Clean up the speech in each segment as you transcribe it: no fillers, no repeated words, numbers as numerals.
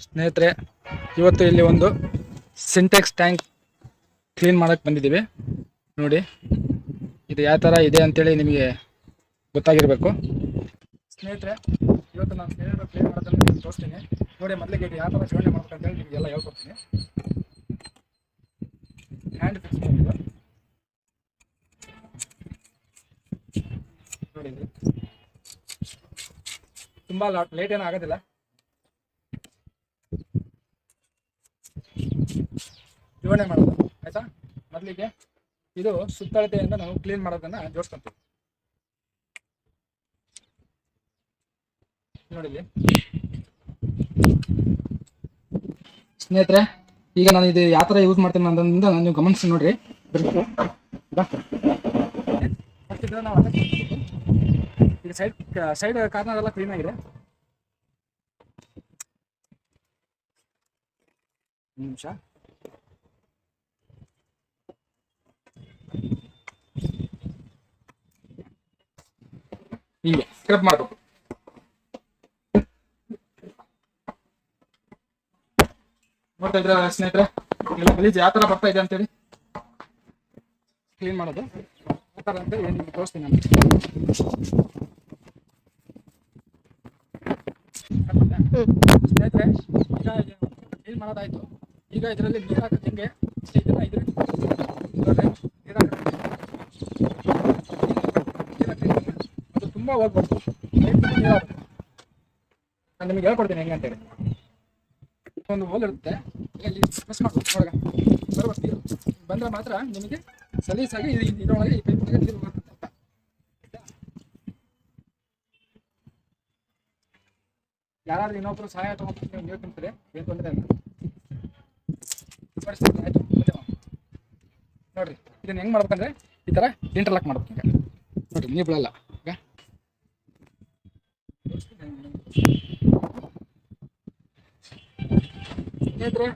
ಸ್ನೇಹಿತರೆ, ಇವತ್ತು ಇಲ್ಲಿ ಒಂದು ಸಿಂಟೆಕ್ಸ್ ಟ್ಯಾಂಕ್ ಕ್ಲೀನ್ ಮಾಡಕ್ಕೆ ಬಂದಿದ್ದೀವಿ. ನೋಡಿ, ಇದು ಯಾವ ಥರ ಇದೆ ಅಂತೇಳಿ ನಿಮಗೆ ಗೊತ್ತಾಗಿರಬೇಕು. ಸ್ನೇಹಿತರೆ, ಇವತ್ತು ನಾನು ಕ್ಲೀನ್ ಮಾಡೋದನ್ನು ನಿಮಗೆ ತೋರಿಸ್ತೀನಿ. ನೋಡಿ, ಮೊದಲಿಗೆ ಇದು ಯಾವ ಥರ ಜೋಡಣೆ ಮಾಡ್ಬೇಕಂತೇಳಿ ನಿಮಗೆಲ್ಲ ಹೇಳ್ಕೊಡ್ತೀನಿ. ಹ್ಯಾಂಡ್ ಫಿಕ್ಸ್ ಮಾಡಿದ್ದು ನೋಡಿ, ತುಂಬ ಲೇಟ್ ಏನೂ ಆಗೋದಿಲ್ಲ. ಜೋಡಣೆ ಮಾಡೋದು ಆಯ್ತಾ. ಮೊದಲಿಗೆ ಇದು ಸುತ್ತಳತೆಯಿಂದ ನಾವು ಕ್ಲೀನ್ ಮಾಡೋದನ್ನ ಜೋಡಿಸ್ಕೊಂತೀವಿ. ನೋಡಿ ಸ್ನೇಹಿತರೆ, ಈಗ ನಾನು ಇದು ಯಾವ ಥರ ಯೂಸ್ ಮಾಡ್ತೀನಿ ಅನ್ನೋದ್ರಿಂದ ನೀವು ಗಮನಿಸಿ ನೋಡ್ರಿ. ಈಗ ಸೈಡ್ ಕಾರ್ನರ್ ಎಲ್ಲ ಕ್ಲೀನ್ ಆಗಿದೆ. ನಿಮಿಷ, ಹೀಗೆ ಸ್ಕ್ರಬ್ ಮಾಡಬೇಕು. ನೋಡ್ತಾ ಇದ್ರ ಸ್ನೇಹಿತರೆ, ಎಲ್ಲ ಗಲೀಜು ಯಾವ ಥರ ಬರ್ತಾ ಇದೆ ಅಂತೇಳಿ ಕ್ಲೀನ್ ಮಾಡೋದು ಯಾವ ಥರ ಅಂತೇಳಿ ನಿಮ್ಗೆ ತೋರಿಸ್ತೀನಿ ನಾನು. ಸ್ನೇಹಿತರೆ, ಈಗ ಕ್ಲೀನ್ ಮಾಡೋದಾಯ್ತು. ಈಗ ಇದರಲ್ಲಿ ನೀರು ಹಾಕೋದು ಹಿಂಗೆ ಇದನ್ನ ಅದು ತುಂಬ ಹೋಗ್ಬಾರ್ದು. ನಾನು ನಿಮಗೆ ಹೇಳ್ಕೊಡ್ತೀನಿ ಹೆಂಗೆ ಅಂತೇಳಿ. ಒಂದು ಹೋಲ್ ಇರುತ್ತೆ, ಇಲ್ಲಿ ಪ್ರೆಸ್ ಮಾಡ್ಬೇಕು. ಒಳಗೆ ಬರಬೇಕು ನೀರು ಬಂದರೆ ಮಾತ್ರ ನಿಮಗೆ ಸಲೀಸಾಗಿ ಇದರೊಳಗೆ ಈ ಪೈಪ್ ಒಳಗೆ ನೀರು ಬರ್ತದೆ ಅಂತ. ಯಾರಾದ್ರೂ ಇನ್ನೊಬ್ರು ಸಹಾಯ ತಗೊಂಡು ನೀವು ನೀರು ತುಂಬ್ತಾರೆ, ಏನು ತೊಂದರೆ ಇಲ್ಲ. ಆಯ್ತು, ನೋಡ್ರಿ, ಇದನ್ನ ಹೆಂಗ್ ಮಾಡ್ಬೇಕಂದ್ರೆ ಈ ತರ ಇಂಟರ್ಲಾಕ್ ಮಾಡ್ಬೇಕು. ಈಗ ನೋಡ್ರಿ, ನೀವು ಬಿಡಲ್ಲ. ಈಗ ಸ್ನೇಹಿತರೆ,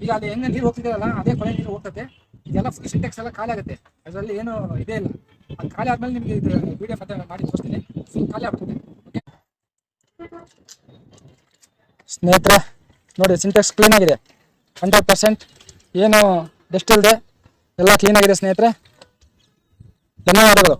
ಈಗ ಅದು ಹೆಂಗೆ ನೀರು ಹೋಗ್ತಿದೆಯಲ್ಲ, ಅದೇ ಕೊನೆ ನೀರು ಹೋಗ್ತದೆ. ಇದೆಲ್ಲ ಫುಲ್ ಸಿಂಟೆಕ್ಸ್ ಎಲ್ಲ ಖಾಲಿ ಆಗುತ್ತೆ. ಅದರಲ್ಲಿ ಏನು ಇದೇ ಇಲ್ಲ. ಅದು ಖಾಲಿ ಆದ್ಮೇಲೆ ನಿಮಗೆ ಇದು ವಿಡಿಯೋ ಮತ್ತೆ ಮಾಡಿ ತೋರಿಸ್ತೀನಿ. ಫುಲ್ ಖಾಲಿ ಆಗ್ತದೆ. ಓಕೆ ಸ್ನೇಹಿತರೆ, ನೋಡಿ, ಸಿಂಟೆಕ್ಸ್ ಕ್ಲೀನ್ ಆಗಿದೆ. 100% ಏನು ಡಸ್ಟ್ ಇಲ್ಲದೆ ಎಲ್ಲ ಕ್ಲೀನ್ ಆಗಿದೆ ಸ್ನೇಹಿತರೆ. ಧನ್ಯವಾದಗಳು.